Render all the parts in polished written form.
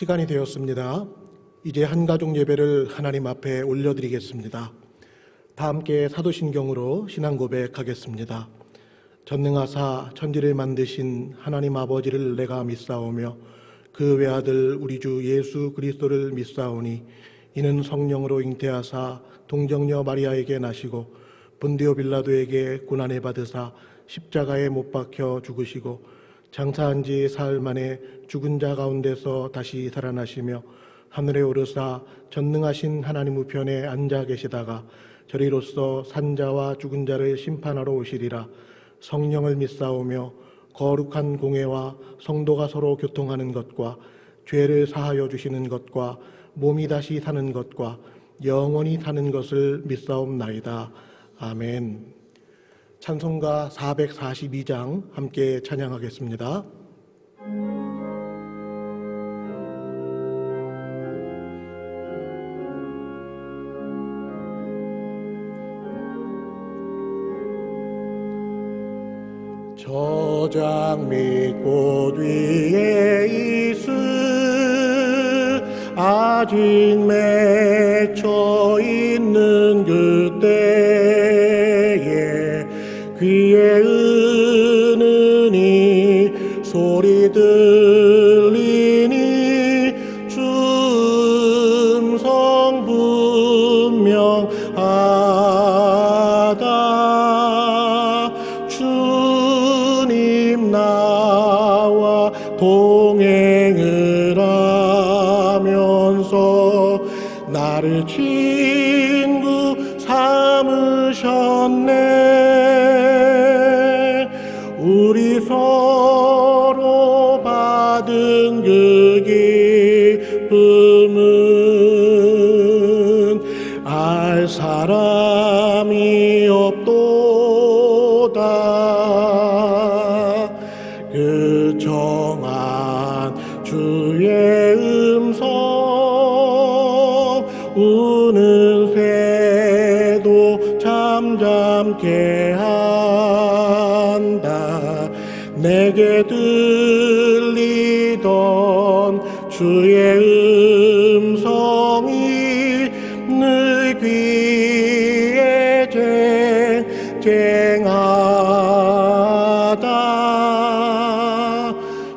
시간이 되었습니다. 이제 한가족 예배를 하나님 앞에 올려드리겠습니다. 다 함께 사도신경으로 신앙 고백하겠습니다. 전능하사 천지를 만드신 하나님 아버지를 내가 믿사오며 그 외아들 우리 주 예수 그리스도를 믿사오니 이는 성령으로 잉태하사 동정녀 마리아에게 나시고 본디오 빌라도에게 고난을 받으사 십자가에 못 박혀 죽으시고 장사한 지 사흘 만에 죽은 자 가운데서 다시 살아나시며 하늘에 오르사 전능하신 하나님 우편에 앉아 계시다가 저리로서 산자와 죽은 자를 심판하러 오시리라. 성령을 믿사오며 거룩한 공회와 성도가 서로 교통하는 것과 죄를 사하여 주시는 것과 몸이 다시 사는 것과 영원히 사는 것을 믿사옵나이다. 아멘. 찬송가 442장 함께 찬양하겠습니다. 저장 및 꽃 위에 있을 아직 맺혀 있는 그때에 귀에 은은히 소리 들리니 음성 분명하다. 주님 나와 동행을 하면서 나를 친구 삼으셨네. 우리 서로 받은 그 기쁨은 알 사람이 없도다. 그 정한 주의 음성 우는 새도 잠잠케 한다. 내게 들리던 주의 음성이 늘 귀에 쨍쨍하다.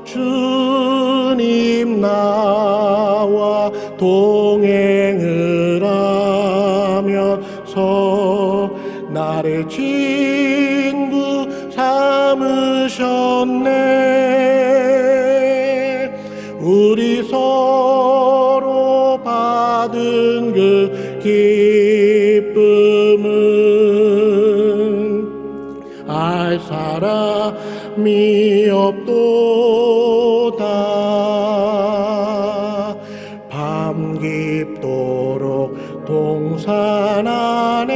주님 나와 동행을 하면서 나를 친구 삼으셨네. 우리 서로 받은 그 기쁨은 알 사람이 없도다. 밤 깊도록 동산 안에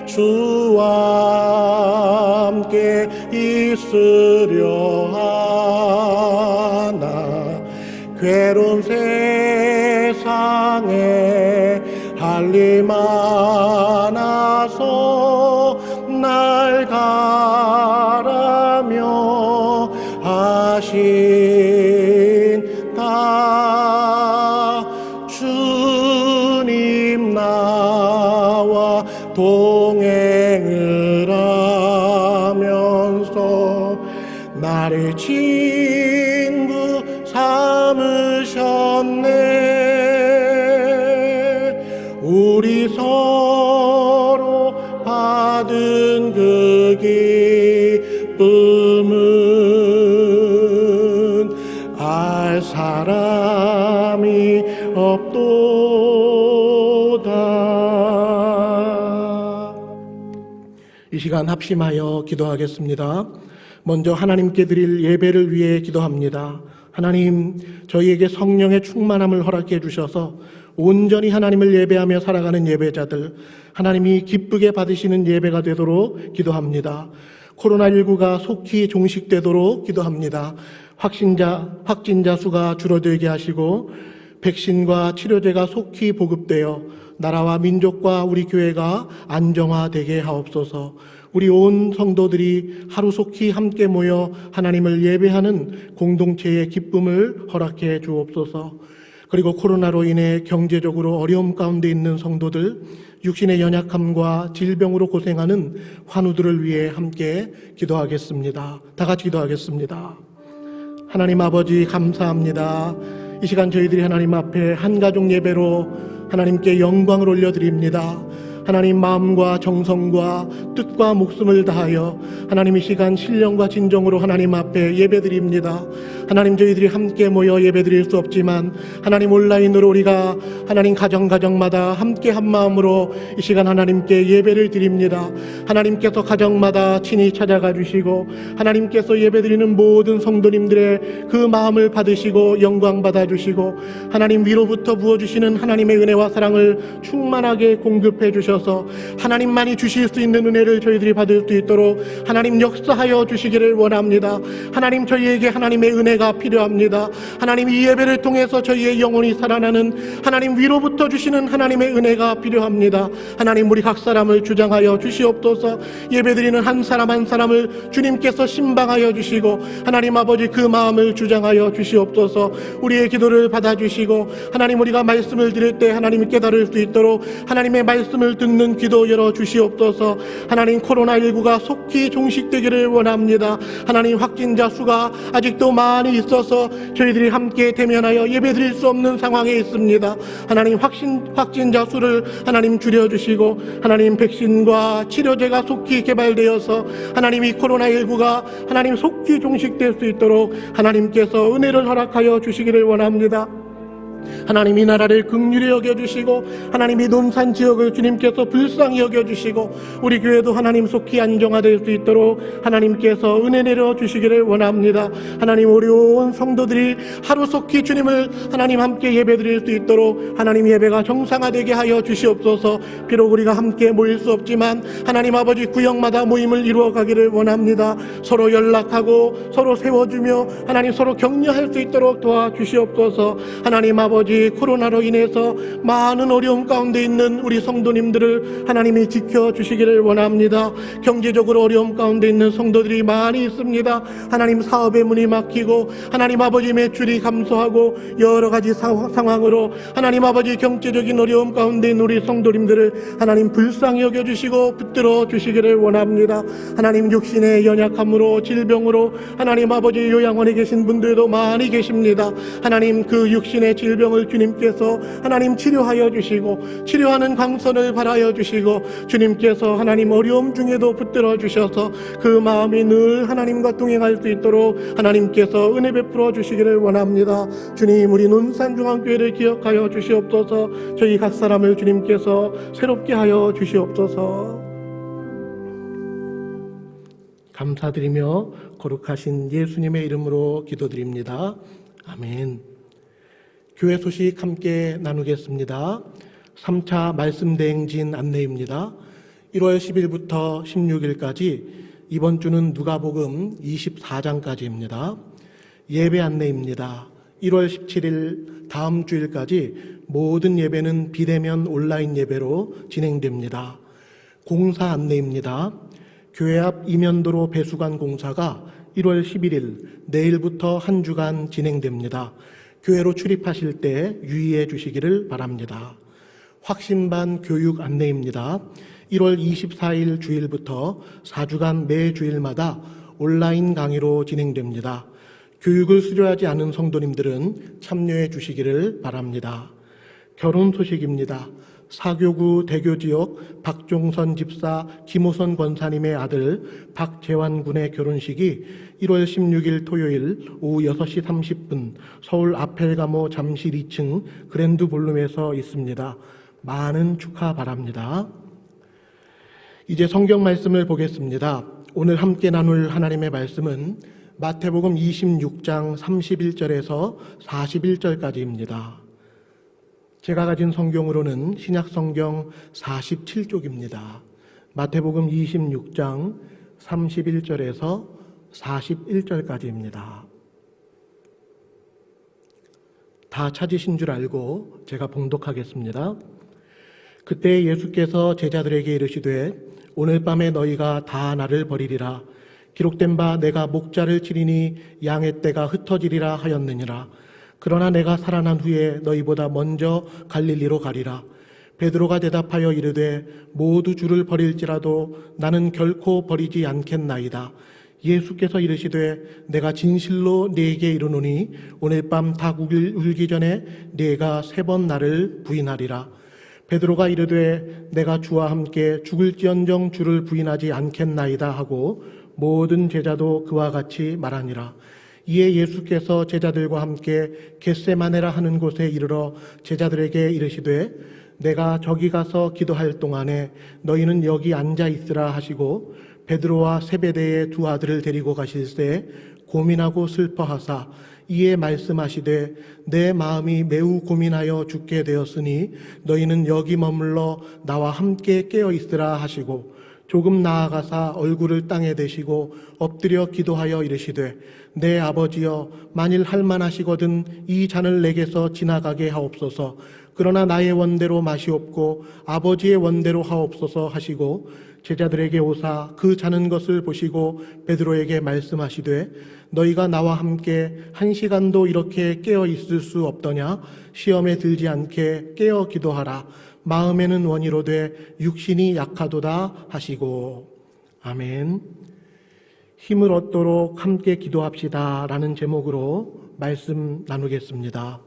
주와 함께 있으려 하나. 괴로운 세상에 할 일 많아서 날 가라며 하신다. 주님 나와 동행을 하면서 나를 친구 삼으셨네. 우리 서로 받은 그 기쁨은 알 사람이 없도다. 이 시간 합심하여 기도하겠습니다. 먼저 하나님께 드릴 예배를 위해 기도합니다. 하나님, 저희에게 성령의 충만함을 허락해 주셔서 온전히 하나님을 예배하며 살아가는 예배자들, 하나님이 기쁘게 받으시는 예배가 되도록 기도합니다. 코로나19가 속히 종식되도록 기도합니다. 확진자 수가 줄어들게 하시고 백신과 치료제가 속히 보급되어 나라와 민족과 우리 교회가 안정화되게 하옵소서. 우리 온 성도들이 하루속히 함께 모여 하나님을 예배하는 공동체의 기쁨을 허락해 주옵소서. 그리고 코로나로 인해 경제적으로 어려움 가운데 있는 성도들, 육신의 연약함과 질병으로 고생하는 환우들을 위해 함께 기도하겠습니다. 다 같이 기도하겠습니다. 하나님 아버지 감사합니다. 이 시간 저희들이 하나님 앞에 한가족 예배로 하나님께 영광을 올려드립니다. 하나님 마음과 정성과 뜻과 목숨을 다하여 하나님 이 시간 신령과 진정으로 하나님 앞에 예배드립니다. 하나님 저희들이 함께 모여 예배드릴 수 없지만 하나님 온라인으로 우리가 하나님 가정마다 함께 한 마음으로 이 시간 하나님께 예배를 드립니다. 하나님께서 가정마다 친히 찾아가 주시고 하나님께서 예배드리는 모든 성도님들의 그 마음을 받으시고 영광 받아 주시고 하나님 위로부터 부어주시는 하나님의 은혜와 사랑을 충만하게 공급해 주셔서 하나님만이 주실 수 있는 은혜를 저희들이 받을 수 있도록 하나님 역사하여 주시기를 원합니다. 하나님 저희에게 하나님의 은혜가 필요합니다. 하나님 이 예배를 통해서 저희의 영혼이 살아나는 하나님 위로부터 주시는 하나님의 은혜가 필요합니다. 하나님 우리 각 사람을 주장하여 주시옵소서. 예배드리는 한 사람 한 사람을 주님께서 신방하여 주시고 하나님 아버지 그 마음을 주장하여 주시옵소서. 우리의 기도를 받아주시고 하나님 우리가 말씀을 드릴 때 하나님이 깨달을 수 있도록 하나님의 말씀을 듣는 기도 열어 주시옵소서. 하나님 코로나19가 속히 종식되기를 원합니다. 하나님 확진자 수가 아직도 많이 있어서 저희들이 함께 대면하여 예배드릴 수 없는 상황에 있습니다. 하나님 확진자 수를 하나님 줄여주시고 하나님 백신과 치료제가 속히 개발되어서 하나님 이 코로나19가 하나님 속히 종식될 수 있도록 하나님께서 은혜를 허락하여 주시기를 원합니다. 하나님 이 나라를 긍휼히 여겨주시고 하나님 이 논산 지역을 주님께서 불쌍히 여겨주시고 우리 교회도 하나님 속히 안정화될 수 있도록 하나님께서 은혜 내려주시기를 원합니다. 하나님 어려운 성도들이 하루속히 주님을 하나님 함께 예배드릴 수 있도록 하나님 예배가 정상화되게 하여 주시옵소서. 비록 우리가 함께 모일 수 없지만 하나님 아버지 구역마다 모임을 이루어가기를 원합니다. 서로 연락하고 서로 세워주며 하나님 서로 격려할 수 있도록 도와주시옵소서. 하나님 아버지 코로나로 인해서 많은 어려움 가운데 있는 우리 성도님들을 하나님이 지켜주시기를 원합니다. 경제적으로 어려움 가운데 있는 성도들이 많이 있습니다. 하나님 사업의 문이 막히고 하나님 아버지 매출이 감소하고 여러 가지 상황으로 하나님 아버지 경제적인 어려움 가운데 있는 우리 성도님들을 하나님 불쌍히 여겨주시고 붙들어 주시기를 원합니다. 하나님 육신의 연약함으로 질병으로 하나님 아버지 요양원에 계신 분들도 많이 계십니다. 하나님 그 육신의 질병을 주님께서 하나님 치료하여 주시고 치료하는 광선을 발하여 주시고 주님께서 하나님 어려움 중에도 붙들어 주셔서 그 마음이 늘 하나님과 동행할 수 있도록 하나님께서 은혜 베풀어 주시기를 원합니다. 주님 우리 논산중앙교회를 기억하여 주시옵소서. 저희 각 사람을 주님께서 새롭게 하여 주시옵소서. 감사드리며 거룩하신 예수님의 이름으로 기도드립니다. 아멘. 교회 소식 함께 나누겠습니다. 3차 말씀대행진 안내입니다. 1월 10일부터 16일까지 이번 주는 누가복음 24장까지입니다. 예배 안내입니다. 1월 17일 다음 주일까지 모든 예배는 비대면 온라인 예배로 진행됩니다. 공사 안내입니다. 교회 앞 이면도로 배수관 공사가 1월 11일 내일부터 한 주간 진행됩니다. 교회로 출입하실 때 유의해 주시기를 바랍니다. 확신반 교육 안내입니다. 1월 24일 주일부터 4주간 매 주일마다 온라인 강의로 진행됩니다. 교육을 수료하지 않은 성도님들은 참여해 주시기를 바랍니다. 결혼 소식입니다. 사교구 대교지역 박종선 집사 김호선 권사님의 아들 박재환 군의 결혼식이 1월 16일 토요일 오후 6시 30분 서울 아펠가모 잠실 2층 그랜드 볼룸에서 있습니다. 많은 축하 바랍니다. 이제 성경 말씀을 보겠습니다. 오늘 함께 나눌 하나님의 말씀은 마태복음 26장 31절에서 41절까지입니다. 제가 가진 성경으로는 신약성경 47쪽입니다. 마태복음 26장 31절에서 41절까지입니다. 다 찾으신 줄 알고 제가 봉독하겠습니다. 그때 예수께서 제자들에게 이르시되 오늘 밤에 너희가 다 나를 버리리라. 기록된 바 내가 목자를 치리니 양의 떼가 흩어지리라 하였느니라. 그러나 내가 살아난 후에 너희보다 먼저 갈릴리로 가리라. 베드로가 대답하여 이르되 모두 주를 버릴지라도 나는 결코 버리지 않겠나이다. 예수께서 이르시되 내가 진실로 네게 이르노니 오늘 밤 닭 울기 전에 네가 3번 나를 부인하리라. 베드로가 이르되 내가 주와 함께 죽을지언정 주를 부인하지 않겠나이다 하고 모든 제자도 그와 같이 말하니라. 이에 예수께서 제자들과 함께 겟세마네라 하는 곳에 이르러 제자들에게 이르시되 내가 저기 가서 기도할 동안에 너희는 여기 앉아 있으라 하시고 베드로와 세베대의 2 아들을 데리고 가실새 고민하고 슬퍼하사 이에 말씀하시되 내 마음이 매우 고민하여 죽게 되었으니 너희는 여기 머물러 나와 함께 깨어 있으라 하시고 조금 나아가사 얼굴을 땅에 대시고 엎드려 기도하여 이르시되 내 아버지여 만일 할만하시거든 이 잔을 내게서 지나가게 하옵소서. 그러나 나의 원대로 마시옵고 아버지의 원대로 하옵소서 하시고 제자들에게 오사 그 자는 것을 보시고 베드로에게 말씀하시되 너희가 나와 함께 1시간도 이렇게 깨어 있을 수 없더냐. 시험에 들지 않게 깨어 기도하라. 마음에는 원이로되 육신이 약하도다 하시고. 아멘. 힘을 얻도록 함께 기도합시다 라는 제목으로 말씀 나누겠습니다.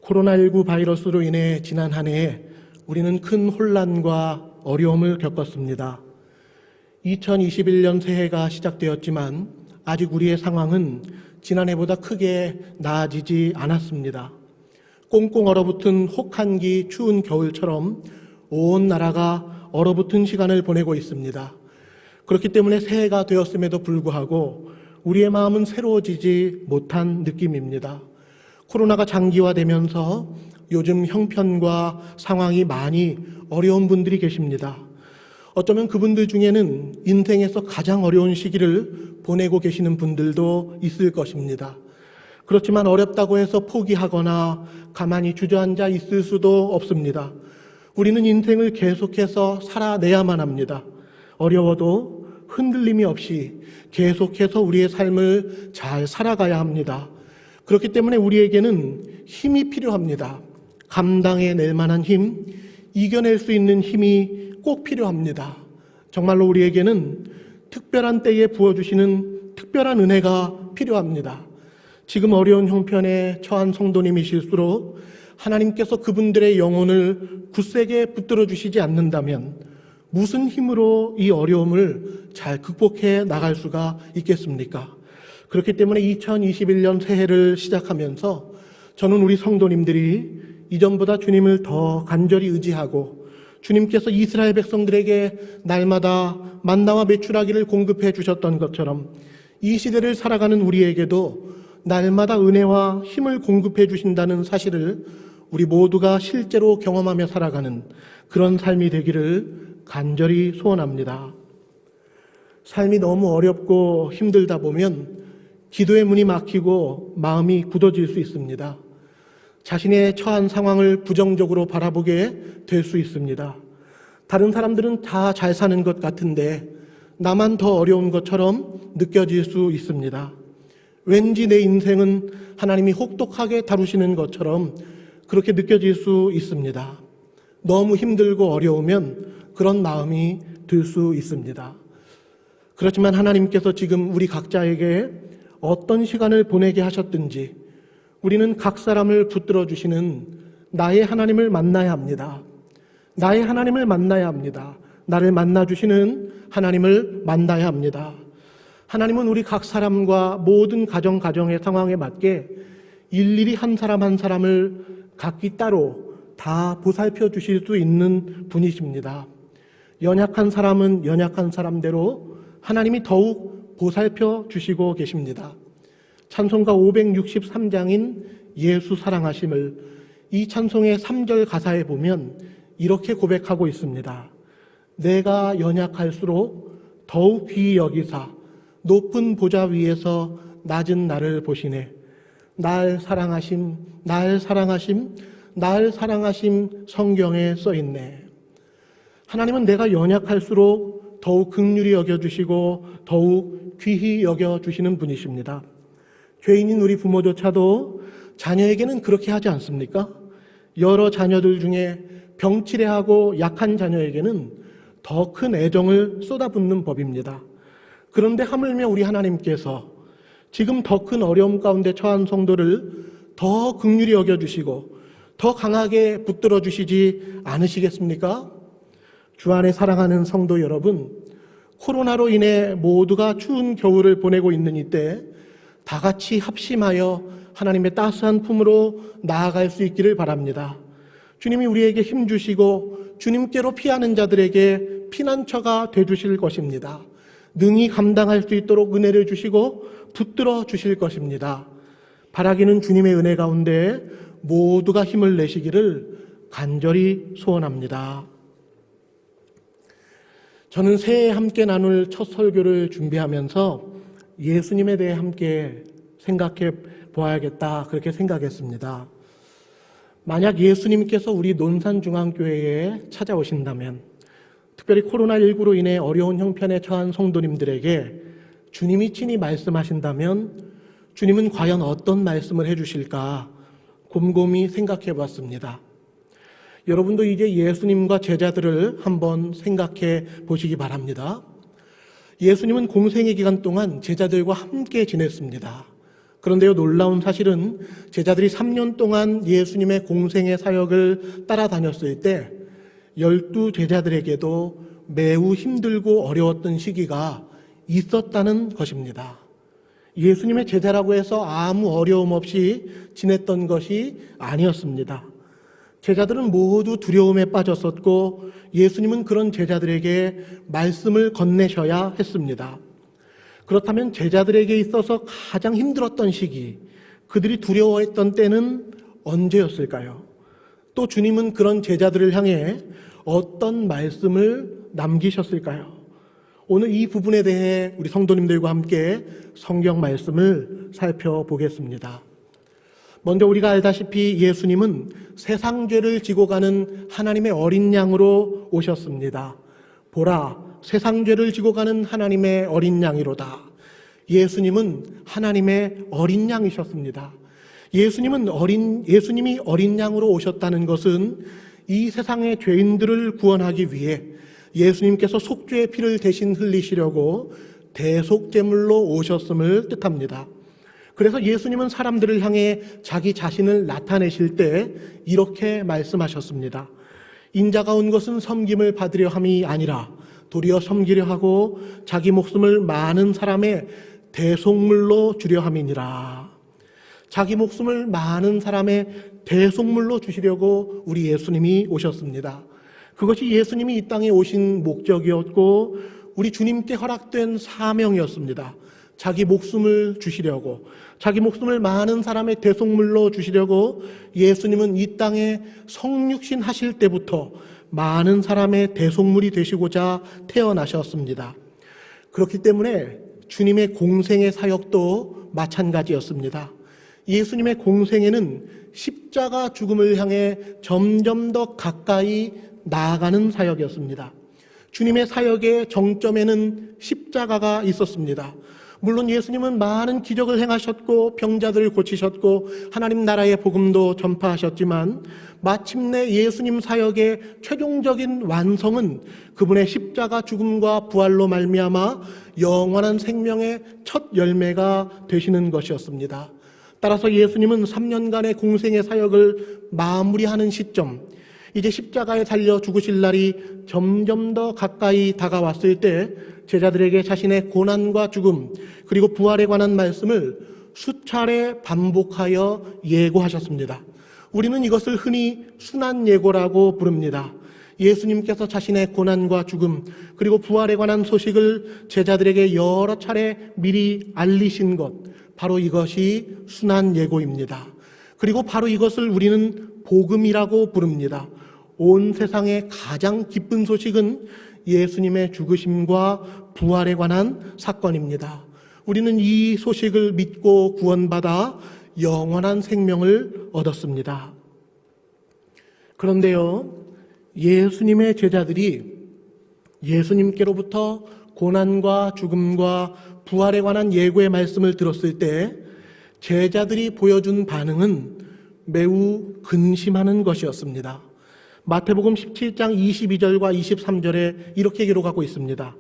코로나19 바이러스로 인해 지난 한 해 우리는 큰 혼란과 어려움을 겪었습니다. 2021년 새해가 시작되었지만 아직 우리의 상황은 지난해보다 크게 나아지지 않았습니다. 꽁꽁 얼어붙은 혹한기 추운 겨울처럼 온 나라가 얼어붙은 시간을 보내고 있습니다. 그렇기 때문에 새해가 되었음에도 불구하고 우리의 마음은 새로워지지 못한 느낌입니다. 코로나가 장기화되면서 요즘 형편과 상황이 많이 어려운 분들이 계십니다. 어쩌면 그분들 중에는 인생에서 가장 어려운 시기를 보내고 계시는 분들도 있을 것입니다. 그렇지만 어렵다고 해서 포기하거나 가만히 주저앉아 있을 수도 없습니다. 우리는 인생을 계속해서 살아내야만 합니다. 어려워도 흔들림이 없이 계속해서 우리의 삶을 잘 살아가야 합니다. 그렇기 때문에 우리에게는 힘이 필요합니다. 감당해낼 만한 힘, 이겨낼 수 있는 힘이 꼭 필요합니다. 정말로 우리에게는 특별한 때에 부어주시는 특별한 은혜가 필요합니다. 지금 어려운 형편에 처한 성도님이실수록 하나님께서 그분들의 영혼을 굳세게 붙들어 주시지 않는다면 무슨 힘으로 이 어려움을 잘 극복해 나갈 수가 있겠습니까? 그렇기 때문에 2021년 새해를 시작하면서 저는 우리 성도님들이 이전보다 주님을 더 간절히 의지하고 주님께서 이스라엘 백성들에게 날마다 만나와 메추라기를 공급해 주셨던 것처럼 이 시대를 살아가는 우리에게도 날마다 은혜와 힘을 공급해 주신다는 사실을 우리 모두가 실제로 경험하며 살아가는 그런 삶이 되기를 간절히 소원합니다. 삶이 너무 어렵고 힘들다 보면 기도의 문이 막히고 마음이 굳어질 수 있습니다. 자신의 처한 상황을 부정적으로 바라보게 될 수 있습니다. 다른 사람들은 다 잘 사는 것 같은데 나만 더 어려운 것처럼 느껴질 수 있습니다. 왠지 내 인생은 하나님이 혹독하게 다루시는 것처럼 그렇게 느껴질 수 있습니다. 너무 힘들고 어려우면 그런 마음이 들 수 있습니다. 그렇지만 하나님께서 지금 우리 각자에게 어떤 시간을 보내게 하셨든지 우리는 각 사람을 붙들어 주시는 나의 하나님을 만나야 합니다. 나의 하나님을 만나야 합니다. 나를 만나주시는 하나님을 만나야 합니다. 하나님은 우리 각 사람과 모든 가정의 상황에 맞게 일일이 한 사람 한 사람을 각기 따로 다 보살펴 주실 수 있는 분이십니다. 연약한 사람은 연약한 사람대로 하나님이 더욱 보살펴 주시고 계십니다. 찬송가 563장인 예수 사랑하심을 이 찬송의 3절 가사에 보면 이렇게 고백하고 있습니다. 내가 연약할수록 더욱 귀히 여기사 높은 보좌 위에서 낮은 나를 보시네. 날 사랑하심 날 사랑하심 성경에 써 있네. 하나님은 내가 연약할수록 더욱 긍휼히 여겨주시고 더욱 귀히 여겨주시는 분이십니다. 죄인인 우리 부모조차도 자녀에게는 그렇게 하지 않습니까? 여러 자녀들 중에 병치레하고 약한 자녀에게는 더 큰 애정을 쏟아붓는 법입니다. 그런데 하물며 우리 하나님께서 지금 더 큰 어려움 가운데 처한 성도를 더 긍휼히 여겨주시고 더 강하게 붙들어 주시지 않으시겠습니까? 주 안에 사랑하는 성도 여러분, 코로나로 인해 모두가 추운 겨울을 보내고 있는 이때 다 같이 합심하여 하나님의 따스한 품으로 나아갈 수 있기를 바랍니다. 주님이 우리에게 힘주시고 주님께로 피하는 자들에게 피난처가 되주실 것입니다. 능히 감당할 수 있도록 은혜를 주시고 붙들어 주실 것입니다. 바라기는 주님의 은혜 가운데 모두가 힘을 내시기를 간절히 소원합니다. 저는 새해 함께 나눌 첫 설교를 준비하면서 예수님에 대해 함께 생각해 보아야겠다, 그렇게 생각했습니다. 만약 예수님께서 우리 논산중앙교회에 찾아오신다면, 특별히 코로나19로 인해 어려운 형편에 처한 성도님들에게 주님이 친히 말씀하신다면 주님은 과연 어떤 말씀을 해주실까 곰곰이 생각해 봤습니다. 여러분도 이제 예수님과 제자들을 한번 생각해 보시기 바랍니다. 예수님은 공생의 기간 동안 제자들과 함께 지냈습니다. 그런데요, 놀라운 사실은 제자들이 3년 동안 예수님의 공생의 사역을 따라다녔을 때 12 제자들에게도 매우 힘들고 어려웠던 시기가 있었다는 것입니다. 예수님의 제자라고 해서 아무 어려움 없이 지냈던 것이 아니었습니다. 제자들은 모두 두려움에 빠졌었고 예수님은 그런 제자들에게 말씀을 건네셔야 했습니다. 그렇다면 제자들에게 있어서 가장 힘들었던 시기, 그들이 두려워했던 때는 언제였을까요? 또 주님은 그런 제자들을 향해 어떤 말씀을 남기셨을까요? 오늘 이 부분에 대해 우리 성도님들과 함께 성경 말씀을 살펴보겠습니다. 먼저 우리가 알다시피 예수님은 세상 죄를 지고 가는 하나님의 어린 양으로 오셨습니다. 보라, 세상 죄를 지고 가는 하나님의 어린 양이로다. 예수님은 하나님의 어린 양이셨습니다. 예수님이 어린 양으로 오셨다는 것은 이 세상의 죄인들을 구원하기 위해 예수님께서 속죄의 피를 대신 흘리시려고 대속제물로 오셨음을 뜻합니다. 그래서 예수님은 사람들을 향해 자기 자신을 나타내실 때 이렇게 말씀하셨습니다. 인자가 온 것은 섬김을 받으려 함이 아니라 도리어 섬기려 하고 자기 목숨을 많은 사람의 대속물로 주려 함이니라. 자기 목숨을 많은 사람의 대속물로 주시려고 우리 예수님이 오셨습니다. 그것이 예수님이 이 땅에 오신 목적이었고 우리 주님께 허락된 사명이었습니다. 자기 목숨을 주시려고, 자기 목숨을 많은 사람의 대속물로 주시려고 예수님은 이 땅에 성육신 하실 때부터 많은 사람의 대속물이 되시고자 태어나셨습니다. 그렇기 때문에 주님의 공생의 사역도 마찬가지였습니다. 예수님의 공생에는 십자가 죽음을 향해 점점 더 가까이 나아가는 사역이었습니다. 주님의 사역의 정점에는 십자가가 있었습니다. 물론 예수님은 많은 기적을 행하셨고 병자들을 고치셨고 하나님 나라의 복음도 전파하셨지만 마침내 예수님 사역의 최종적인 완성은 그분의 십자가 죽음과 부활로 말미암아 영원한 생명의 첫 열매가 되시는 것이었습니다. 따라서 예수님은 3년간의 공생의 사역을 마무리하는 시점, 이제 십자가에 달려 죽으실 날이 점점 더 가까이 다가왔을 때 제자들에게 자신의 고난과 죽음 그리고 부활에 관한 말씀을 수차례 반복하여 예고하셨습니다. 우리는 이것을 흔히 순환예고라고 부릅니다. 예수님께서 자신의 고난과 죽음 그리고 부활에 관한 소식을 제자들에게 여러 차례 미리 알리신 것, 바로 이것이 순환예고입니다. 그리고 바로 이것을 우리는 복음이라고 부릅니다. 온 세상의 가장 기쁜 소식은 예수님의 죽으심과 부활에 관한 사건입니다. 우리는 이 소식을 믿고 구원받아 영원한 생명을 얻었습니다. 그런데요, 예수님의 제자들이 예수님께로부터 고난과 죽음과 부활에 관한 예고의 말씀을 들었을 때 제자들이 보여준 반응은 매우 근심하는 것이었습니다. 마태복음 17장 22절과 23절에 이렇게 기록하고 있습니다.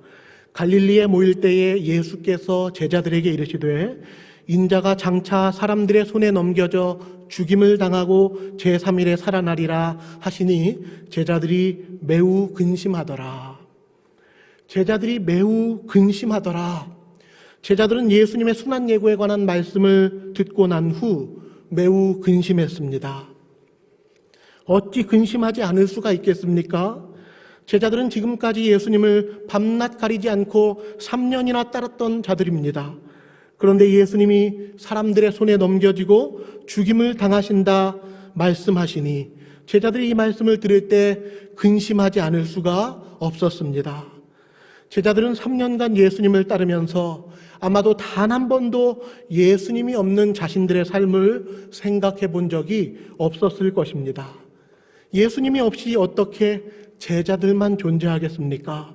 갈릴리에 모일 때에 예수께서 제자들에게 이르시되 인자가 장차 사람들의 손에 넘겨져 죽임을 당하고 제3일에 살아나리라 하시니 제자들이 매우 근심하더라. 제자들이 매우 근심하더라. 제자들은 예수님의 순환 예고에 관한 말씀을 듣고 난 후 매우 근심했습니다. 어찌 근심하지 않을 수가 있겠습니까? 제자들은 지금까지 예수님을 밤낮 가리지 않고 3년이나 따랐던 자들입니다. 그런데 예수님이 사람들의 손에 넘겨지고 죽임을 당하신다 말씀하시니 제자들이 이 말씀을 들을 때 근심하지 않을 수가 없었습니다. 제자들은 3년간 예수님을 따르면서 아마도 단 한 번도 예수님이 없는 자신들의 삶을 생각해 본 적이 없었을 것입니다. 예수님이 없이 어떻게 제자들만 존재하겠습니까?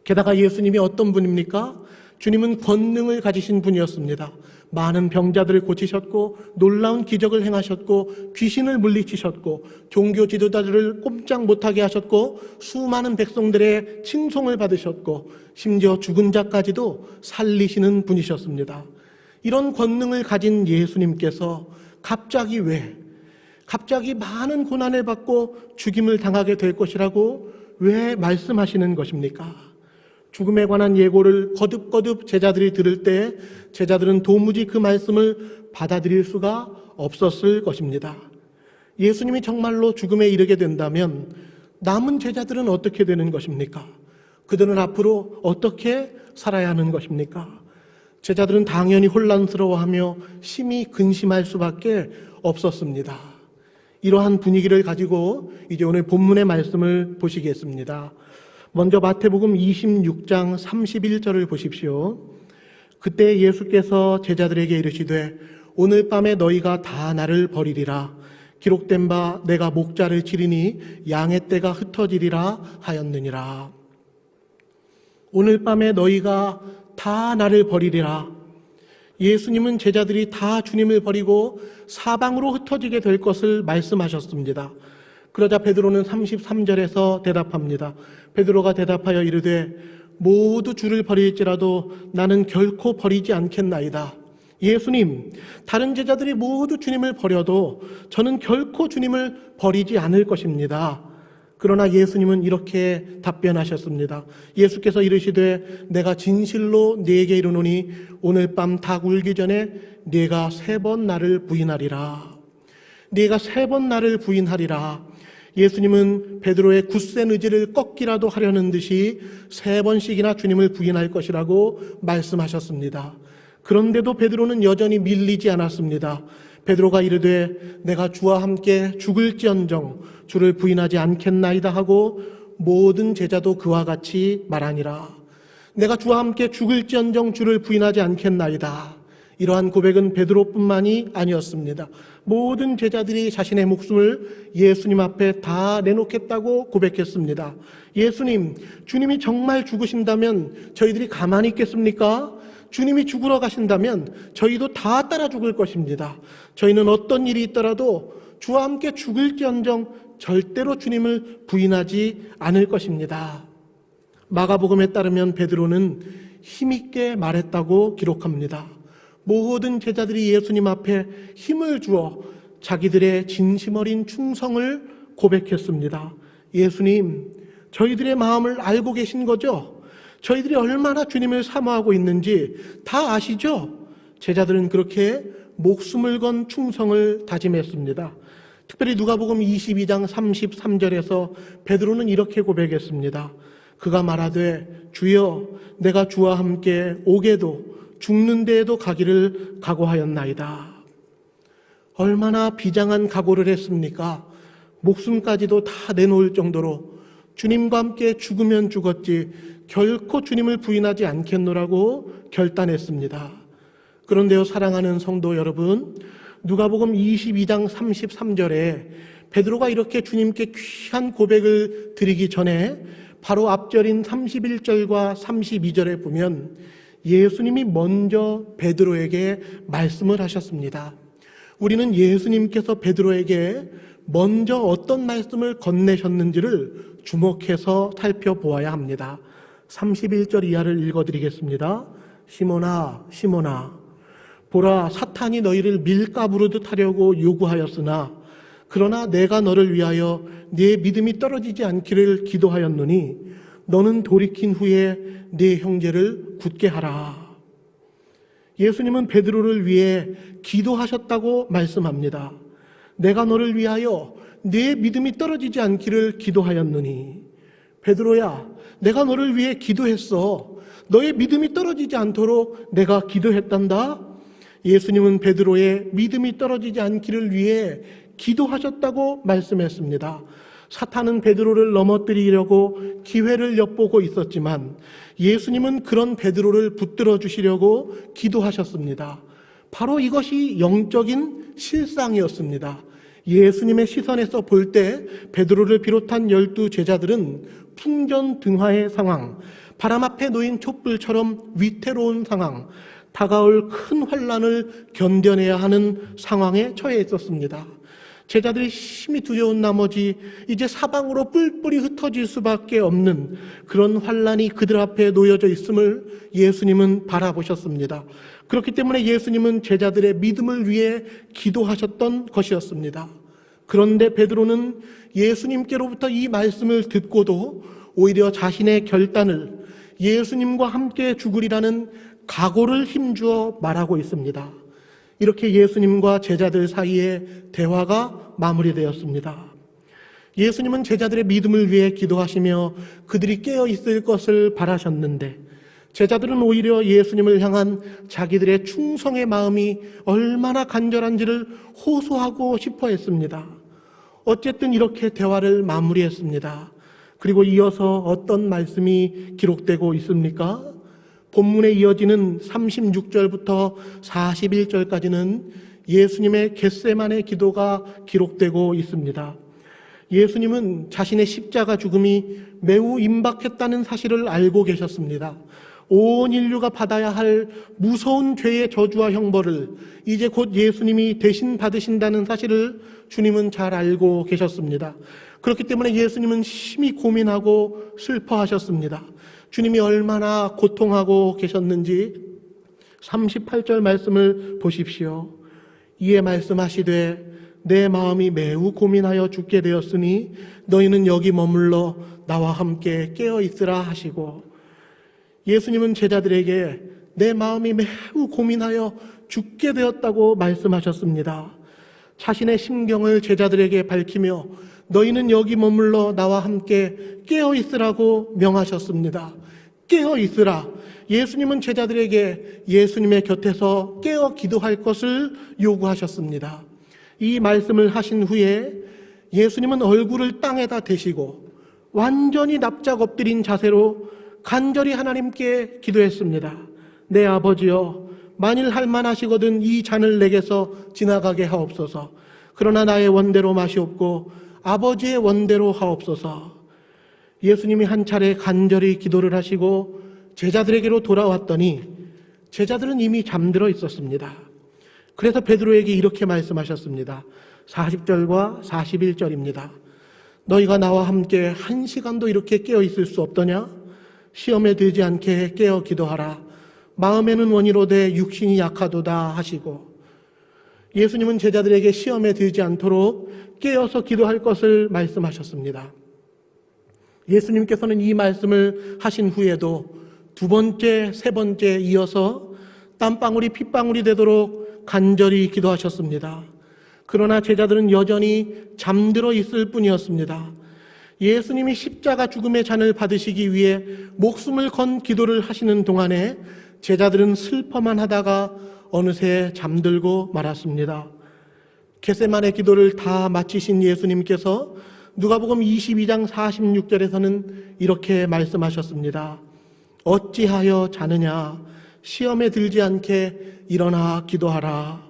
게다가 예수님이 어떤 분입니까? 주님은 권능을 가지신 분이었습니다. 많은 병자들을 고치셨고 놀라운 기적을 행하셨고 귀신을 물리치셨고 종교 지도자들을 꼼짝 못하게 하셨고 수많은 백성들의 칭송을 받으셨고 심지어 죽은 자까지도 살리시는 분이셨습니다. 이런 권능을 가진 예수님께서 갑자기 많은 고난을 받고 죽임을 당하게 될 것이라고 왜 말씀하시는 것입니까? 죽음에 관한 예고를 거듭거듭 제자들이 들을 때 제자들은 도무지 그 말씀을 받아들일 수가 없었을 것입니다. 예수님이 정말로 죽음에 이르게 된다면 남은 제자들은 어떻게 되는 것입니까? 그들은 앞으로 어떻게 살아야 하는 것입니까? 제자들은 당연히 혼란스러워하며 심히 근심할 수밖에 없었습니다. 이러한 분위기를 가지고 이제 오늘 본문의 말씀을 보시겠습니다. 먼저 마태복음 26장 31절을 보십시오. 그때 예수께서 제자들에게 이르시되 오늘 밤에 너희가 다 나를 버리리라. 기록된 바 내가 목자를 치리니 양의 떼가 흩어지리라 하였느니라. 오늘 밤에 너희가 다 나를 버리리라. 예수님은 제자들이 다 주님을 버리고 사방으로 흩어지게 될 것을 말씀하셨습니다. 그러자 베드로는 33절에서 대답합니다. 베드로가 대답하여 이르되 모두 주를 버릴지라도 나는 결코 버리지 않겠나이다. 예수님, 다른 제자들이 모두 주님을 버려도 저는 결코 주님을 버리지 않을 것입니다. 그러나 예수님은 이렇게 답변하셨습니다. 예수께서 이르시되 내가 진실로 네게 이르노니 오늘 밤 닭 울기 전에 네가 3번 나를 부인하리라. 네가 3번 나를 부인하리라. 예수님은 베드로의 굳센 의지를 꺾기라도 하려는 듯이 3번씩이나 주님을 부인할 것이라고 말씀하셨습니다. 그런데도 베드로는 여전히 밀리지 않았습니다. 베드로가 이르되 내가 주와 함께 죽을지언정 주를 부인하지 않겠나이다 하고 모든 제자도 그와 같이 말하니라. 내가 주와 함께 죽을지언정 주를 부인하지 않겠나이다. 이러한 고백은 베드로뿐만이 아니었습니다. 모든 제자들이 자신의 목숨을 예수님 앞에 다 내놓겠다고 고백했습니다. 예수님, 주님이 정말 죽으신다면 저희들이 가만히 있겠습니까? 주님이 죽으러 가신다면 저희도 다 따라 죽을 것입니다. 저희는 어떤 일이 있더라도 주와 함께 죽을지언정 절대로 주님을 부인하지 않을 것입니다. 마가복음에 따르면 베드로는 힘있게 말했다고 기록합니다. 모든 제자들이 예수님 앞에 힘을 주어 자기들의 진심 어린 충성을 고백했습니다. 예수님, 저희들의 마음을 알고 계신 거죠? 저희들이 얼마나 주님을 사모하고 있는지 다 아시죠? 제자들은 그렇게 목숨을 건 충성을 다짐했습니다. 특별히 누가복음 22장 33절에서 베드로는 이렇게 고백했습니다. 그가 말하되 주여 내가 주와 함께 오게도 죽는 데에도 가기를 각오하였나이다. 얼마나 비장한 각오를 했습니까? 목숨까지도 다 내놓을 정도로 주님과 함께 죽으면 죽었지 결코 주님을 부인하지 않겠노라고 결단했습니다. 그런데요, 사랑하는 성도 여러분, 누가복음 22장 33절에 베드로가 이렇게 주님께 귀한 고백을 드리기 전에 바로 앞절인 31절과 32절에 보면 예수님이 먼저 베드로에게 말씀을 하셨습니다. 우리는 예수님께서 베드로에게 먼저 어떤 말씀을 건네셨는지를 주목해서 살펴보아야 합니다. 31절 이하를 읽어드리겠습니다. 시몬아, 시몬아, 보라, 사탄이 너희를 밀가부르듯 하려고 요구하였으나 그러나 내가 너를 위하여 네 믿음이 떨어지지 않기를 기도하였노니 너는 돌이킨 후에 네 형제를 굳게 하라. 예수님은 베드로를 위해 기도하셨다고 말씀합니다. 내가 너를 위하여 네 믿음이 떨어지지 않기를 기도하였노니, 베드로야, 내가 너를 위해 기도했어. 너의 믿음이 떨어지지 않도록 내가 기도했단다. 예수님은 베드로의 믿음이 떨어지지 않기를 위해 기도하셨다고 말씀했습니다. 사탄은 베드로를 넘어뜨리려고 기회를 엿보고 있었지만 예수님은 그런 베드로를 붙들어 주시려고 기도하셨습니다. 바로 이것이 영적인 실상이었습니다. 예수님의 시선에서 볼 때 베드로를 비롯한 12 제자들은 풍전등화의 상황, 바람 앞에 놓인 촛불처럼 위태로운 상황, 다가올 큰 환난을 견뎌내야 하는 상황에 처해 있었습니다. 제자들이 심히 두려운 나머지 이제 사방으로 뿔뿔이 흩어질 수밖에 없는 그런 환난이 그들 앞에 놓여져 있음을 예수님은 바라보셨습니다. 그렇기 때문에 예수님은 제자들의 믿음을 위해 기도하셨던 것이었습니다. 그런데 베드로는 예수님께로부터 이 말씀을 듣고도 오히려 자신의 결단을 예수님과 함께 죽으리라는 각오를 힘주어 말하고 있습니다. 이렇게 예수님과 제자들 사이에 대화가 마무리되었습니다. 예수님은 제자들의 믿음을 위해 기도하시며 그들이 깨어 있을 것을 바라셨는데 제자들은 오히려 예수님을 향한 자기들의 충성의 마음이 얼마나 간절한지를 호소하고 싶어 했습니다. 어쨌든 이렇게 대화를 마무리했습니다. 그리고 이어서 어떤 말씀이 기록되고 있습니까? 본문에 이어지는 36절부터 41절까지는 예수님의 겟세마네 기도가 기록되고 있습니다. 예수님은 자신의 십자가 죽음이 매우 임박했다는 사실을 알고 계셨습니다. 온 인류가 받아야 할 무서운 죄의 저주와 형벌을 이제 곧 예수님이 대신 받으신다는 사실을 주님은 잘 알고 계셨습니다. 그렇기 때문에 예수님은 심히 고민하고 슬퍼하셨습니다. 주님이 얼마나 고통하고 계셨는지 38절 말씀을 보십시오. 이에 말씀하시되 내 마음이 매우 고민하여 죽게 되었으니 너희는 여기 머물러 나와 함께 깨어 있으라 하시고, 예수님은 제자들에게 내 마음이 매우 고민하여 죽게 되었다고 말씀하셨습니다. 자신의 심경을 제자들에게 밝히며 너희는 여기 머물러 나와 함께 깨어 있으라고 명하셨습니다. 깨어 있으라. 예수님은 제자들에게 예수님의 곁에서 깨어 기도할 것을 요구하셨습니다. 이 말씀을 하신 후에 예수님은 얼굴을 땅에다 대시고 완전히 납작 엎드린 자세로 간절히 하나님께 기도했습니다. 내 아버지여, 만일 할만하시거든 이 잔을 내게서 지나가게 하옵소서. 그러나 나의 원대로 마시옵고 아버지의 원대로 하옵소서. 예수님이 한 차례 간절히 기도를 하시고 제자들에게로 돌아왔더니 제자들은 이미 잠들어 있었습니다. 그래서 베드로에게 이렇게 말씀하셨습니다. 40절과 41절입니다. 너희가 나와 함께 1시간도 이렇게 깨어 있을 수 없더냐? 시험에 들지 않게 깨어 기도하라. 마음에는 원이로되 육신이 약하도다 하시고, 예수님은 제자들에게 시험에 들지 않도록 깨어서 기도할 것을 말씀하셨습니다. 예수님께서는 이 말씀을 하신 후에도 두 번째, 세 번째 이어서 땀방울이 핏방울이 되도록 간절히 기도하셨습니다. 그러나 제자들은 여전히 잠들어 있을 뿐이었습니다. 예수님이 십자가 죽음의 잔을 받으시기 위해 목숨을 건 기도를 하시는 동안에 제자들은 슬퍼만 하다가 어느새 잠들고 말았습니다. 겟세마네 기도를 다 마치신 예수님께서 누가복음 22장 46절에서는 이렇게 말씀하셨습니다. 어찌하여 자느냐? 시험에 들지 않게 일어나 기도하라.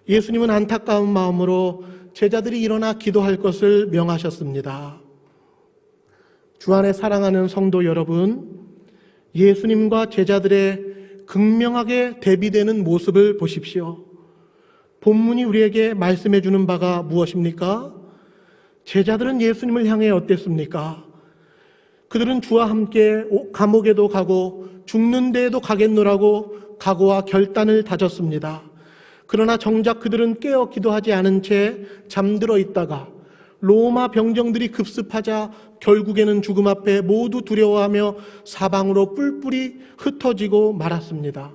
예수님은 안타까운 마음으로 제자들이 일어나 기도할 것을 명하셨습니다. 주 안에 사랑하는 성도 여러분, 예수님과 제자들의 극명하게 대비되는 모습을 보십시오. 본문이 우리에게 말씀해 주는 바가 무엇입니까? 제자들은 예수님을 향해 어땠습니까? 그들은 주와 함께 감옥에도 가고 죽는 데에도 가겠노라고 각오와 결단을 다졌습니다. 그러나 정작 그들은 깨어 기도하지 않은 채 잠들어 있다가 로마 병정들이 급습하자 결국에는 죽음 앞에 모두 두려워하며 사방으로 뿔뿔이 흩어지고 말았습니다.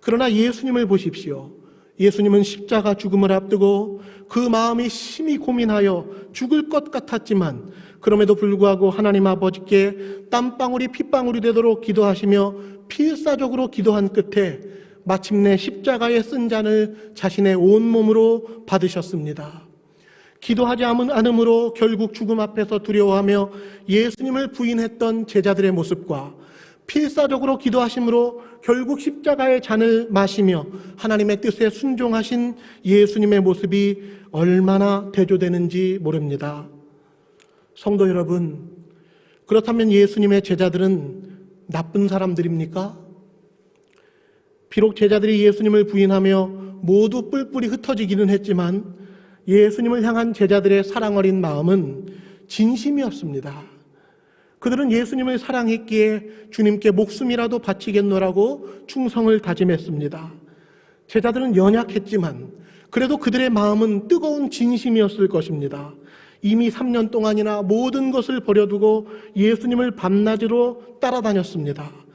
그러나 예수님을 보십시오. 예수님은 십자가 죽음을 앞두고 그 마음이 심히 고민하여 죽을 것 같았지만 그럼에도 불구하고 하나님 아버지께 땀방울이 핏방울이 되도록 기도하시며 필사적으로 기도한 끝에 마침내 십자가의 쓴 잔을 자신의 온몸으로 받으셨습니다. 기도하지 않음으로 결국 죽음 앞에서 두려워하며 예수님을 부인했던 제자들의 모습과 필사적으로 기도하심으로 결국 십자가의 잔을 마시며 하나님의 뜻에 순종하신 예수님의 모습이 얼마나 대조되는지 모릅니다. 성도 여러분, 그렇다면 예수님의 제자들은 나쁜 사람들입니까? 비록 제자들이 예수님을 부인하며 모두 뿔뿔이 흩어지기는 했지만 예수님을 향한 제자들의 사랑 어린 마음은 진심이었습니다. 그들은 예수님을 사랑했기에 주님께 목숨이라도 바치겠노라고 충성을 다짐했습니다. 제자들은 연약했지만 그래도 그들의 마음은 뜨거운 진심이었을 것입니다. 이미 3년 동안이나 모든 것을 버려두고 예수님을 밤낮으로 따라다녔습니다.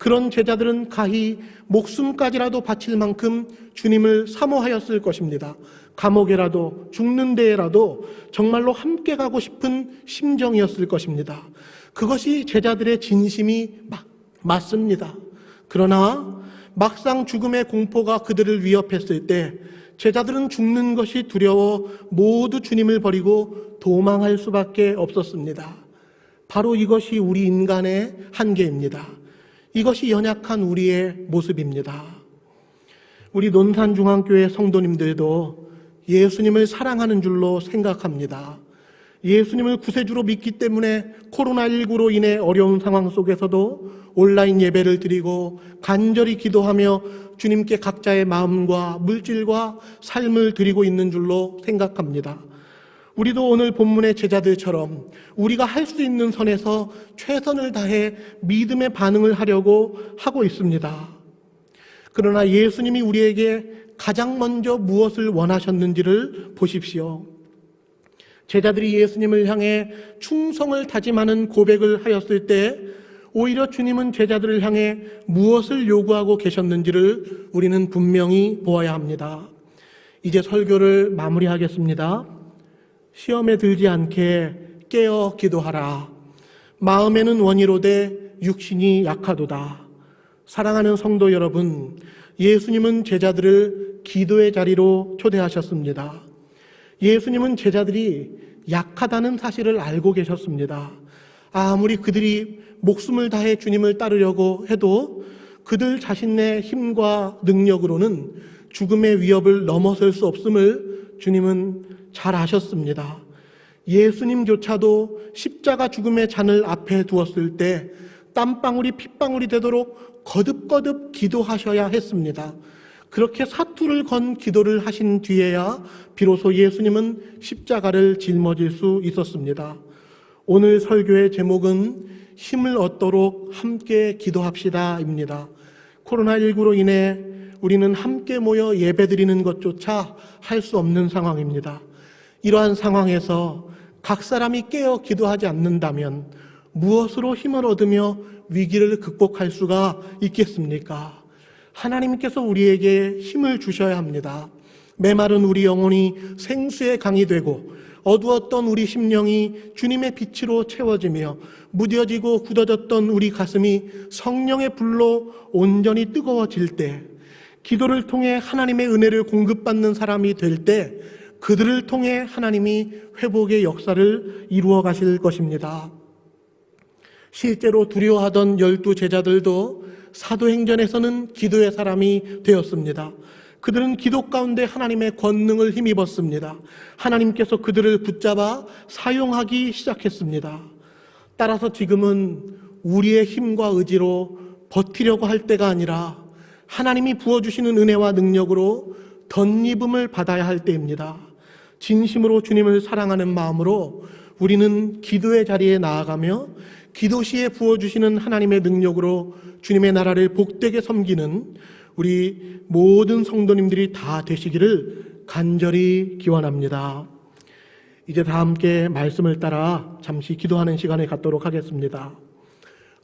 그런 제자들은 가히 목숨까지라도 바칠 만큼 주님을 사모하였을 것입니다. 감옥에라도 죽는 데에라도 정말로 함께 가고 싶은 심정이었을 것입니다. 그것이 제자들의 진심이 맞습니다. 그러나 막상 죽음의 공포가 그들을 위협했을 때 제자들은 죽는 것이 두려워 모두 주님을 버리고 도망할 수밖에 없었습니다. 바로 이것이 우리 인간의 한계입니다. 이것이 연약한 우리의 모습입니다. 우리 논산중앙교회 성도님들도 예수님을 사랑하는 줄로 생각합니다. 예수님을 구세주로 믿기 때문에 코로나19로 인해 어려운 상황 속에서도 온라인 예배를 드리고 간절히 기도하며 주님께 각자의 마음과 물질과 삶을 드리고 있는 줄로 생각합니다. 우리도 오늘 본문의 제자들처럼 우리가 할 수 있는 선에서 최선을 다해 믿음의 반응을 하려고 하고 있습니다. 그러나 예수님이 우리에게 가장 먼저 무엇을 원하셨는지를 보십시오. 제자들이 예수님을 향해 충성을 다짐하는 고백을 하였을 때 오히려 주님은 제자들을 향해 무엇을 요구하고 계셨는지를 우리는 분명히 보아야 합니다. 이제 설교를 마무리하겠습니다. 시험에 들지 않게 깨어 기도하라. 마음에는 원이로되 육신이 약하도다. 사랑하는 성도 여러분, 예수님은 제자들을 기도의 자리로 초대하셨습니다. 예수님은 제자들이 약하다는 사실을 알고 계셨습니다. 아무리 그들이 목숨을 다해 주님을 따르려고 해도 그들 자신의 힘과 능력으로는 죽음의 위협을 넘어설 수 없음을 주님은 잘 아셨습니다. 예수님조차도 십자가 죽음의 잔을 앞에 두었을 때 땀방울이 핏방울이 되도록 거듭거듭 기도하셔야 했습니다. 그렇게 사투를 건 기도를 하신 뒤에야 비로소 예수님은 십자가를 짊어질 수 있었습니다. 오늘 설교의 제목은 힘을 얻도록 함께 기도합시다입니다. 코로나19로 인해 우리는 함께 모여 예배드리는 것조차 할 수 없는 상황입니다. 이러한 상황에서 각 사람이 깨어 기도하지 않는다면 무엇으로 힘을 얻으며 위기를 극복할 수가 있겠습니까? 하나님께서 우리에게 힘을 주셔야 합니다. 메마른 우리 영혼이 생수의 강이 되고 어두웠던 우리 심령이 주님의 빛으로 채워지며 무뎌지고 굳어졌던 우리 가슴이 성령의 불로 온전히 뜨거워질 때, 기도를 통해 하나님의 은혜를 공급받는 사람이 될 때 그들을 통해 하나님이 회복의 역사를 이루어 가실 것입니다. 실제로 두려워하던 12 제자들도 사도행전에서는 기도의 사람이 되었습니다. 그들은 기도 가운데 하나님의 권능을 힘입었습니다. 하나님께서 그들을 붙잡아 사용하기 시작했습니다. 따라서 지금은 우리의 힘과 의지로 버티려고 할 때가 아니라 하나님이 부어주시는 은혜와 능력으로 덧입음을 받아야 할 때입니다. 진심으로 주님을 사랑하는 마음으로 우리는 기도의 자리에 나아가며 기도 시에 부어주시는 하나님의 능력으로 주님의 나라를 복되게 섬기는 우리 모든 성도님들이 다 되시기를 간절히 기원합니다. 이제 다 함께 말씀을 따라 잠시 기도하는 시간을 갖도록 하겠습니다.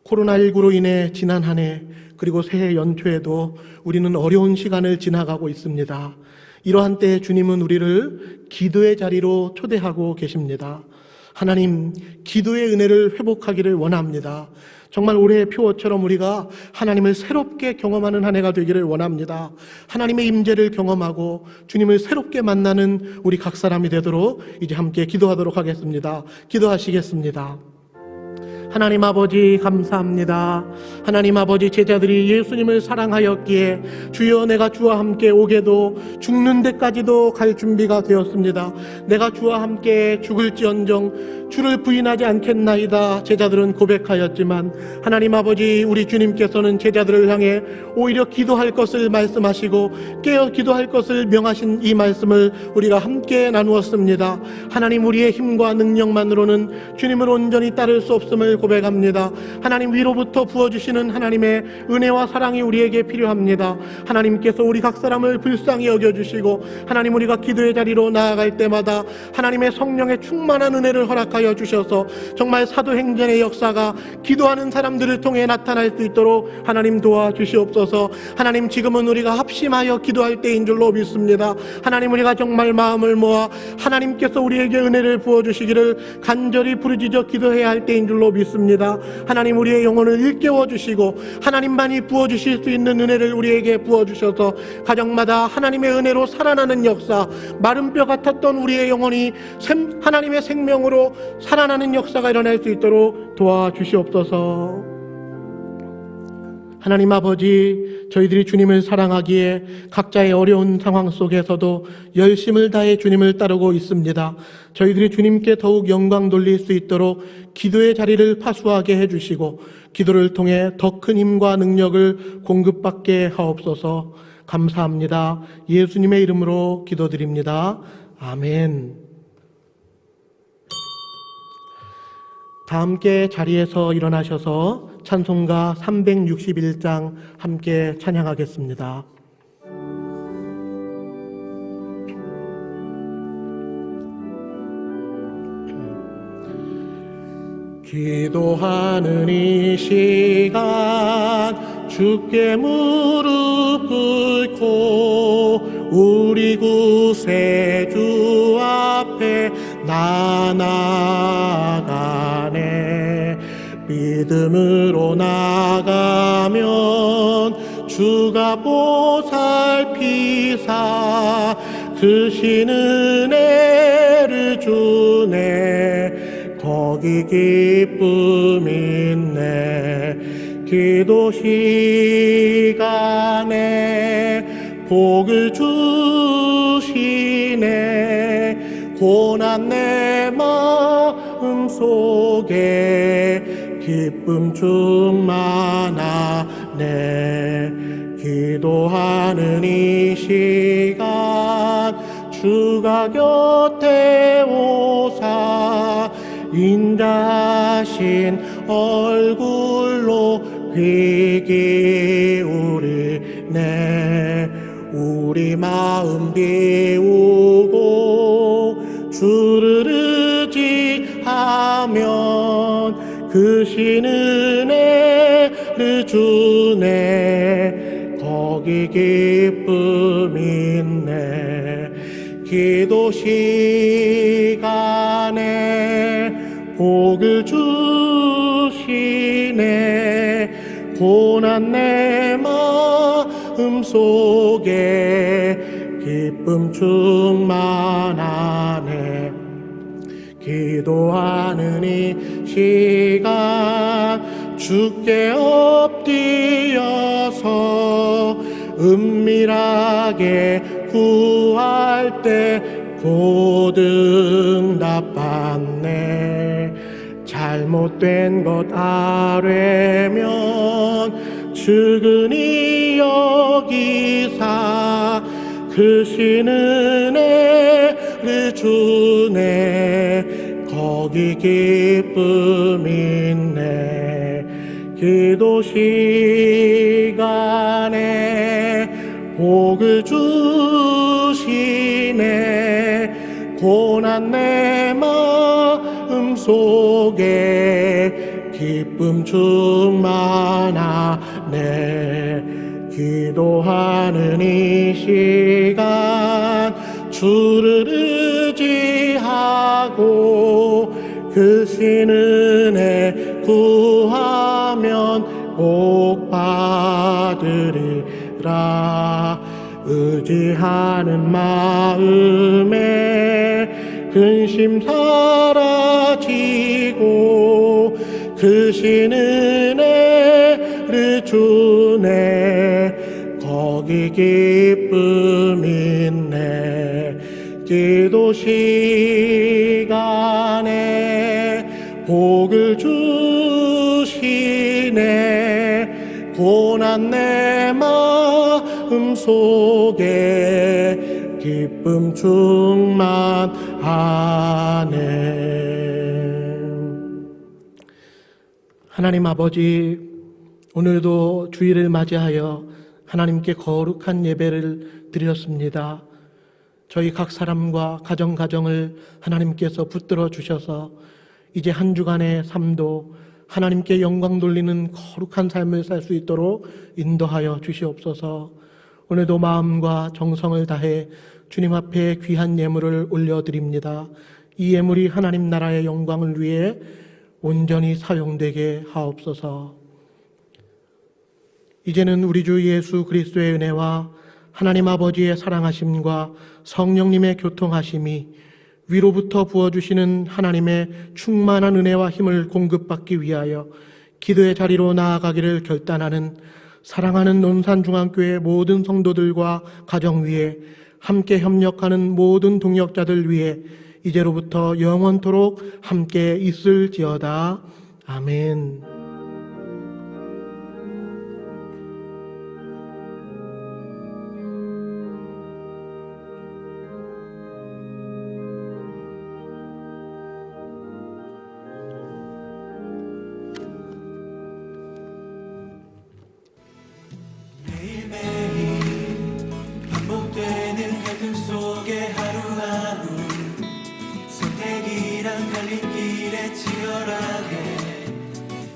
코로나19로 인해 지난 한 해 그리고 새해 연초에도 우리는 어려운 시간을 지나가고 있습니다. 이러한 때에 주님은 우리를 기도의 자리로 초대하고 계십니다. 하나님, 기도의 은혜를 회복하기를 원합니다. 정말 올해의 표어처럼 우리가 하나님을 새롭게 경험하는 한 해가 되기를 원합니다. 하나님의 임재를 경험하고 주님을 새롭게 만나는 우리 각 사람이 되도록 이제 함께 기도하도록 하겠습니다. 기도하시겠습니다. 하나님 아버지 감사합니다. 하나님 아버지, 제자들이 예수님을 사랑하였기에 주여 내가 주와 함께 오게도 죽는 데까지도 갈 준비가 되었습니다. 내가 주와 함께 죽을지언정 주를 부인하지 않겠나이다 제자들은 고백하였지만 하나님 아버지, 우리 주님께서는 제자들을 향해 오히려 기도할 것을 말씀하시고 깨어 기도할 것을 명하신 이 말씀을 우리가 함께 나누었습니다. 하나님, 우리의 힘과 능력만으로는 주님을 온전히 따를 수 없음을 고백합니다. 하나님, 위로부터 부어주시는 하나님의 은혜와 사랑이 우리에게 필요합니다. 하나님께서 우리 각 사람을 불쌍히 여겨주시고 하나님, 우리가 기도의 자리로 나아갈 때마다 하나님의 성령의 충만한 은혜를 허락하여 주셔서 정말 사도행전의 역사가 기도하는 사람들을 통해 나타날 수 있도록 하나님 도와주시옵소서. 하나님, 지금은 우리가 합심하여 기도할 때인 줄로 믿습니다. 하나님, 우리가 정말 마음을 모아 하나님께서 우리에게 은혜를 부어주시기를 간절히 부르짖어 기도해야 할 때인 줄로 믿습니다. 하나님, 우리의 영혼을 일깨워 주시고 하나님만이 부어주실 수 있는 은혜를 우리에게 부어주셔서 가정마다 하나님의 은혜로 살아나는 역사, 마른 뼈 같았던 우리의 영혼이 하나님의 생명으로 살아나는 역사가 일어날 수 있도록 도와주시옵소서. 하나님 아버지, 저희들이 주님을 사랑하기에 각자의 어려운 상황 속에서도 열심을 다해 주님을 따르고 있습니다. 저희들이 주님께 더욱 영광 돌릴 수 있도록 기도의 자리를 파수하게 해주시고 기도를 통해 더 큰 힘과 능력을 공급받게 하옵소서. 감사합니다. 예수님의 이름으로 기도드립니다. 아멘. 다 함께 자리에서 일어나셔서 찬송가 361장 함께 찬양하겠습니다. 기도하는 이 시간 주께 무릎 꿇고 우리 구세주 앞에 나아가네. 믿음으로 나가면 주가 보살피사 크신 은혜를 주네. 거기 기쁨 있네. 기도 시간에 복을 주시네. 고난 내 마음 속에 기쁨 충만하네. 기도하는 이 시간 주가 곁에 오사 인자신 얼굴로 귀 기울이네. 우리 마음 비우고 주를 의지하면 크신 은혜를 주네. 거기 기쁨 있네. 기도 시간에 복을 주시네. 고난 내 마음 속에 기쁨 충만하네. 기도하는 이 시간 주께 엎드려서 은밀하게 구할 때 고등답받네. 잘못된 것 아뢰면 측은히 여기사 크신 은혜를 주네. 거기 기쁨 있네. 기도 시간에 복을 주시네. 고난 내 마음 속에 기쁨 충만하네. 기도하는 이 시간 주를 의지하고 크신 은혜 구하면 꼭 받으리라. 의지하는 마음에 근심 사라지고 크신 은혜를 주네. 거기 기쁨 있네. 기도 시간에 복을 주시네. 고난 내 마음 속에 기쁨 충만하네. 하나님 아버지, 오늘도 주일을 맞이하여 하나님께 거룩한 예배를 드렸습니다. 저희 각 사람과 가정을 하나님께서 붙들어 주셔서 이제 한 주간의 삶도 하나님께 영광 돌리는 거룩한 삶을 살 수 있도록 인도하여 주시옵소서. 오늘도 마음과 정성을 다해 주님 앞에 귀한 예물을 올려드립니다. 이 예물이 하나님 나라의 영광을 위해 온전히 사용되게 하옵소서. 이제는 우리 주 예수 그리스도의 은혜와 하나님 아버지의 사랑하심과 성령님의 교통하심이 위로부터 부어주시는 하나님의 충만한 은혜와 힘을 공급받기 위하여 기도의 자리로 나아가기를 결단하는 사랑하는 논산중앙교회 모든 성도들과 가정 위에 함께 협력하는 모든 동역자들 위해 이제로부터 영원토록 함께 있을지어다. 아멘. 반복되는 갈등 속에 하루하루 선택이란 갈림길에 치열하게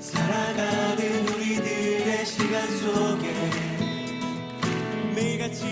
살아가는 우리들의 시간 속에 매일같이